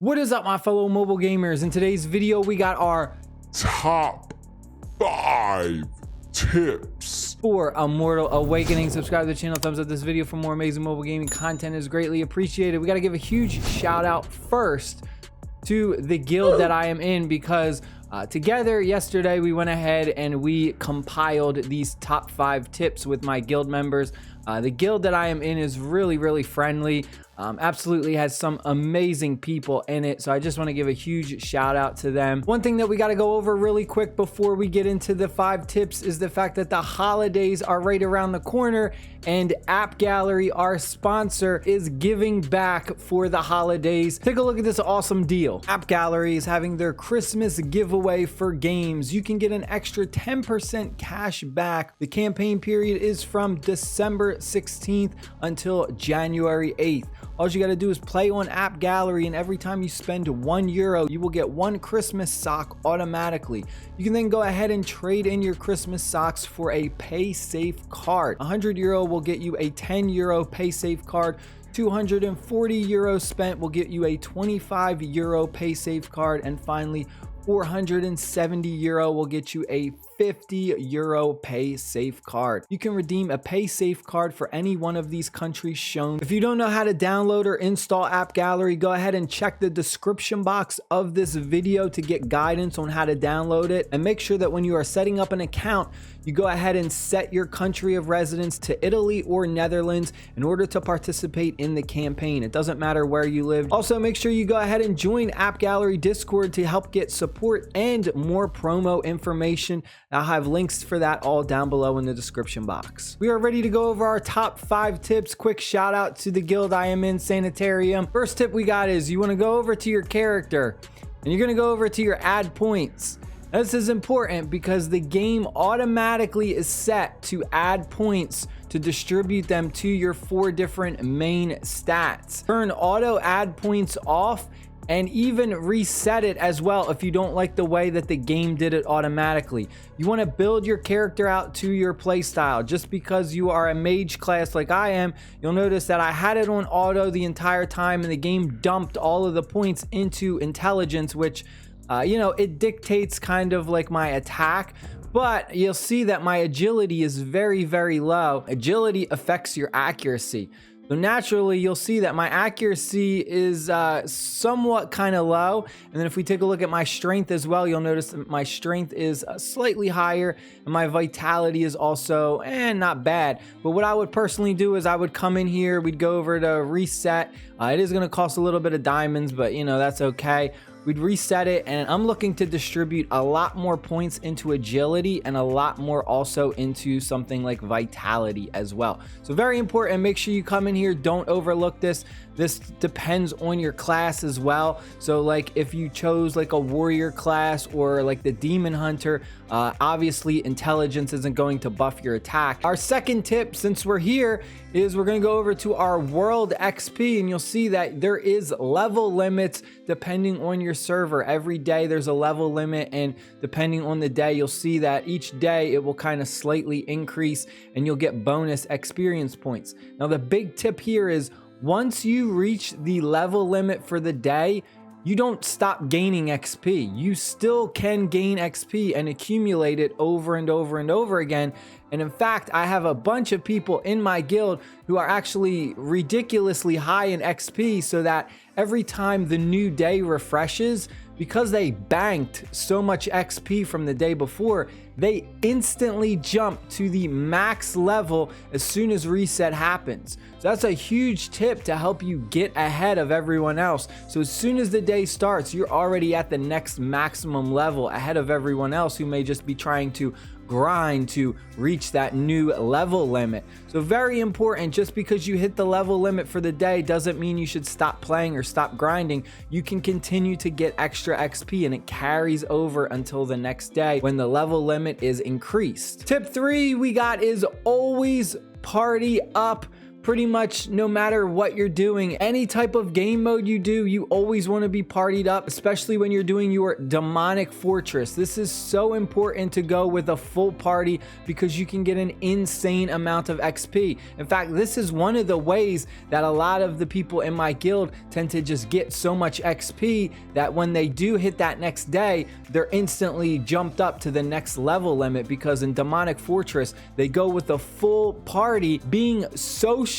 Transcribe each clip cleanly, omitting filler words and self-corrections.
What is up, my fellow mobile gamers? In today's video, we got our top 5 tips for Immortal Awakening. Subscribe to the channel, thumbs up this video for more amazing mobile gaming content is greatly appreciated. We got to give a huge shout out first to the guild that I am in because together yesterday we went ahead and we compiled these top 5 tips with my guild members. The guild that I am in is really friendly. Absolutely has some amazing people in it, so I just want to give a huge shout out to them. One thing that we got to go over really quick before we get into the 5 tips is the fact that the holidays are right around the corner, and AppGallery, our sponsor, is giving back for the holidays. Take a look at this awesome deal. AppGallery is having their Christmas giveaway for games. You can get an extra 10% cash back. The campaign period is from December 16th until January 8th. All you got to do is play on AppGallery, and every time you spend €1, you will get 1 Christmas sock automatically. You can then go ahead and trade in your Christmas socks for a PAYSAFECARD. €100 will get you a €10 PAYSAFECARD. €240 spent will get you a €25 PAYSAFECARD, and finally €470 will get you a €50 PAYSAFECARD. You can redeem a PAYSAFECARD for any one of these countries shown. If you don't know how to download or install AppGallery, go ahead and check the description box of this video to get guidance on how to download it. And make sure that when you are setting up an account, you go ahead and set your country of residence to Italy or Netherlands in order to participate in the campaign. It doesn't matter where you live. Also, make sure you go ahead and join AppGallery Discord to help get support and more promo information. I'll have links for that all down below in the description box. We are ready to go over our top 5 tips. Quick shout out to the guild I am in, Sanitarium. First tip we got is you want to go over to your character and you're going to go over to your add points. This is important because the game automatically is set to add points to distribute them to your 4 different main stats. Turn auto add points off and even reset it as well if you don't like the way that the game did it automatically. You want to build your character out to your playstyle. Just because you are a mage class like I am, you'll notice that I had it on auto the entire time and the game dumped all of the points into intelligence, which it dictates kind of like my attack, but you'll see that my agility is very low. Agility affects your accuracy. So naturally, you'll see that my accuracy is somewhat kind of low. And then if we take a look at my strength as well, you'll notice that my strength is slightly higher and my vitality is also not bad. But what I would personally do is I would come in here, we'd go over to reset. It is going to cost a little bit of diamonds, but that's okay. We'd reset it, and I'm looking to distribute a lot more points into agility and a lot more also into something like vitality as well. So very important. Make sure you come in here. Don't overlook this. This depends on your class as well. So like if you chose like a warrior class or like the demon hunter, obviously intelligence isn't going to buff your attack. Our second tip, since we're here, is we're going to go over to our world XP, and you'll see that there is level limits depending on your server. Every day there's a level limit, and depending on the day, you'll see that each day it will kind of slightly increase and you'll get bonus experience points. Now the big tip here is once you reach the level limit for the day, you don't stop gaining XP. You still can gain XP and accumulate it over and over and over again. And in fact, I have a bunch of people in my guild who are actually ridiculously high in XP, so that every time the new day refreshes, because they banked so much XP from the day before, they instantly jump to the max level as soon as reset happens. So that's a huge tip to help you get ahead of everyone else. So as soon as the day starts, you're already at the next maximum level ahead of everyone else who may just be trying to grind to reach that new level limit. So very important. Just because you hit the level limit for the day doesn't mean you should stop playing or stop grinding. You can continue to get extra XP, and it carries over until the next day when the level limit is increased. Tip 3 we got is always party up pretty much no matter what you're doing, any type of game mode you do, you always want to be partied up, especially when you're doing your demonic fortress. This is so important to go with a full party because you can get an insane amount of XP. In fact, this is one of the ways that a lot of the people in my guild tend to just get so much XP that when they do hit that next day, they're instantly jumped up to the next level limit, because in demonic fortress they go with a full party. Being social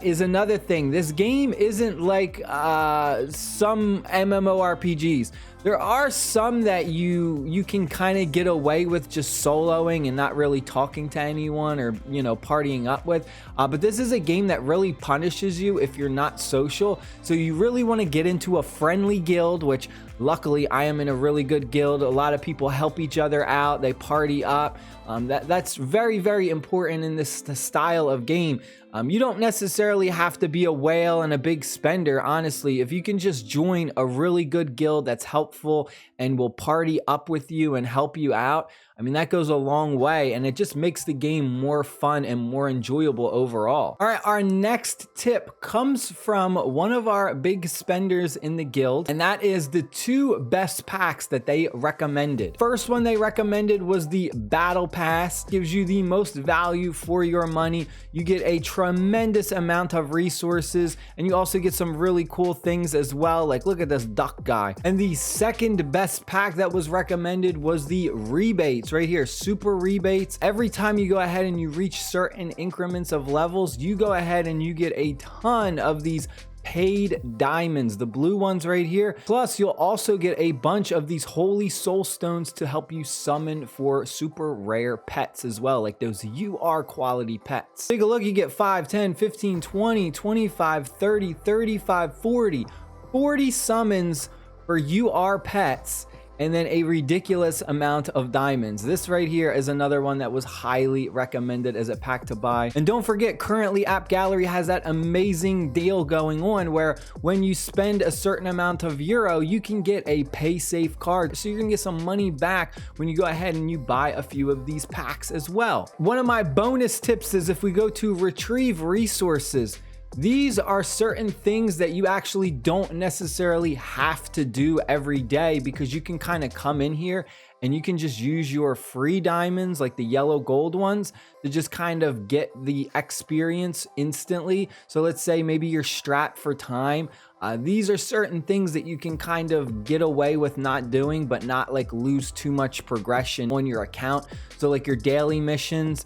is another thing. This game isn't like some MMORPGs. There are some that you can kind of get away with just soloing and not really talking to anyone or, you know, partying up with. But this is a game that really punishes you if you're not social. So you really want to get into a friendly guild, which luckily I am in a really good guild. A lot of people help each other out. They party up. That's very, very important in this style of game. You don't necessarily have to be a whale and a big spender, honestly. If you can just join a really good guild that's helpful and will party up with you and help you out, I mean, that goes a long way, and it just makes the game more fun and more enjoyable overall. All right, our next tip comes from one of our big spenders in the guild, and that is the 2 best packs that they recommended. First one they recommended was the Battle Pass. Gives you the most value for your money. You get a tremendous amount of resources, and you also get some really cool things as well. Like, look at this duck guy. And the second best pack that was recommended was the rebates right here, super rebates. Every time you go ahead and you reach certain increments of levels, you go ahead and you get a ton of these paid diamonds, the blue ones right here. Plus, you'll also get a bunch of these holy soul stones to help you summon for super rare pets as well, like those UR quality pets. Take a look, you get 5, 10, 15, 20, 25, 30, 35, 40 summons for UR pets, and then a ridiculous amount of diamonds. This right here is another one that was highly recommended as a pack to buy. And don't forget, currently AppGallery has that amazing deal going on where when you spend a certain amount of euro, you can get a PAYSAFECARD. So you're gonna get some money back when you go ahead and you buy a few of these packs as well. One of my bonus tips is if we go to retrieve resources, these are certain things that you actually don't necessarily have to do every day, because you can kind of come in here and you can just use your free diamonds, like the yellow gold ones, to just kind of get the experience instantly. So let's say maybe you're strapped for time. These are certain things that you can kind of get away with not doing, but not like lose too much progression on your account. So like your daily missions,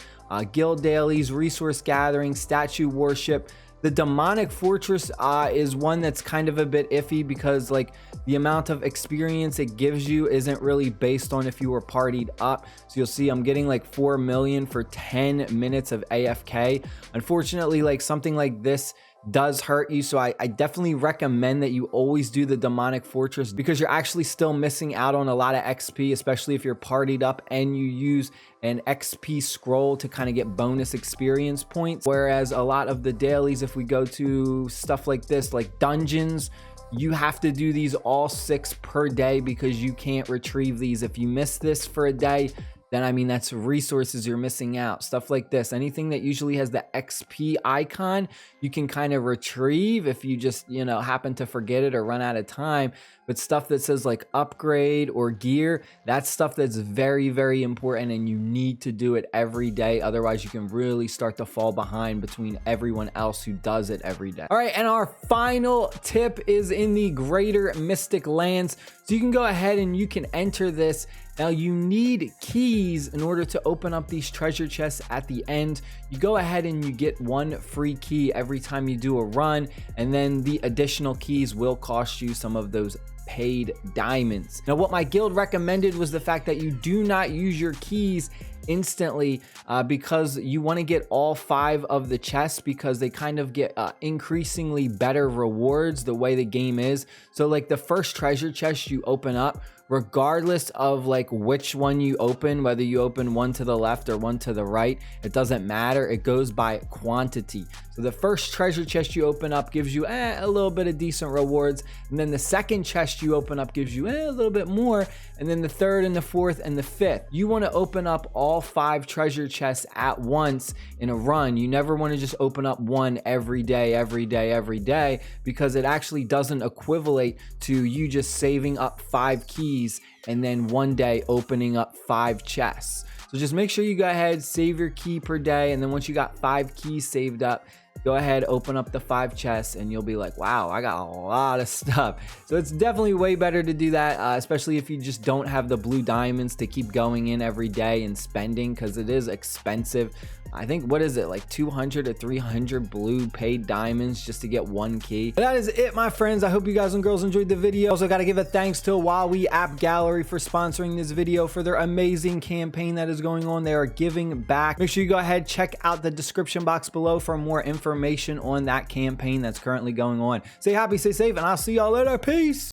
guild dailies, resource gathering, statue worship. The demonic fortress is one that's kind of a bit iffy, because like the amount of experience it gives you isn't really based on if you were partied up. So you'll see I'm getting like 4 million for 10 minutes of AFK. Unfortunately, like something like this does hurt you, so I definitely recommend that you always do the demonic fortress, because you're actually still missing out on a lot of XP, especially if you're partied up and you use an XP scroll to kind of get bonus experience points. Whereas a lot of the dailies, if we go to stuff like this, like dungeons, you have to do these all 6 per day, because you can't retrieve these. If you miss this for a day, then I mean, that's resources you're missing out. Stuff like this, anything that usually has the XP icon, you can kind of retrieve if you just, you know, happen to forget it or run out of time. But stuff that says like upgrade or gear, that's stuff that's very, very important, and you need to do it every day. Otherwise, you can really start to fall behind between everyone else who does it every day. All right, and our final tip is in the Greater Mystic Lands. So you can go ahead and you can enter this. Now you need keys in order to open up these treasure chests at the end. You go ahead and you get 1 free key every time you do a run, and then the additional keys will cost you some of those paid diamonds. Now what my guild recommended was the fact that you do not use your keys instantly, because you want to get all 5 of the chests, because they kind of get increasingly better rewards the way the game is. So like the first treasure chest you open up regardless of like which one you open, whether you open one to the left or one to the right, it doesn't matter. It goes by quantity. So the first treasure chest you open up gives you a little bit of decent rewards, and then the second chest you open up gives you a little bit more, and then the third and the fourth and the fifth. You want to open up all 5 treasure chests at once in a run. You never want to just open up one every day, because it actually doesn't equivalent to you just saving up 5 keys and then one day opening up 5 chests. So just make sure you go ahead, save your key per day, and then once you got 5 keys saved up, go ahead, open up the 5 chests, and you'll be like, wow, I got a lot of stuff. So it's definitely way better to do that, especially if you just don't have the blue diamonds to keep going in every day and spending, because it is expensive. I think, what is it, like 200 to 300 blue paid diamonds just to get 1 key. But that is it, my friends. I hope you guys and girls enjoyed the video. Also got to give a thanks to Huawei AppGallery for sponsoring this video for their amazing campaign that is going on. They are giving back. Make sure you go ahead, check out the description box below for more information on that campaign that's currently going on. Stay happy, stay safe, and I'll see y'all later. Peace.